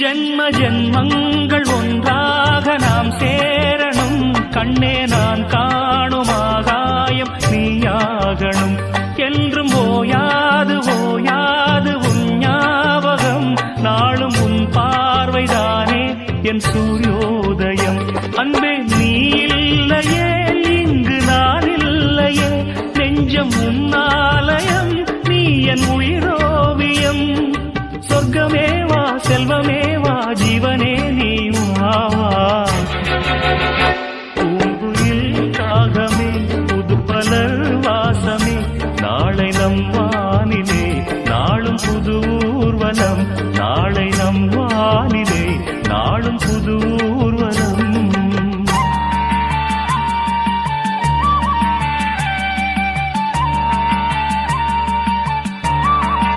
ஜென்ம ஜென்மங்கள் ஒன்றாக நாம் சேரணும். கண்ணே நான் காணும் ஆகாயம் நீயாகணும். என்றும் ஓயாது ஓயாது உன் ஞாபகம். நாளும் உன் பார்வைதானே என் சூரியோதயம். அன்பே நீ இல்லையே இங்கு நான் இல்லையே. நெஞ்சம் உன்னாலயம் நீ என் உயிரோவியம். சொர்க்கமேவா செல்வமேவா ஜீவனே நீ வா. பூங்குயில் காகமே புதுப்பலர் வாசமே. நாளை நம் வானிலே நாளும் புது ஊர்வலம். நாளை நம்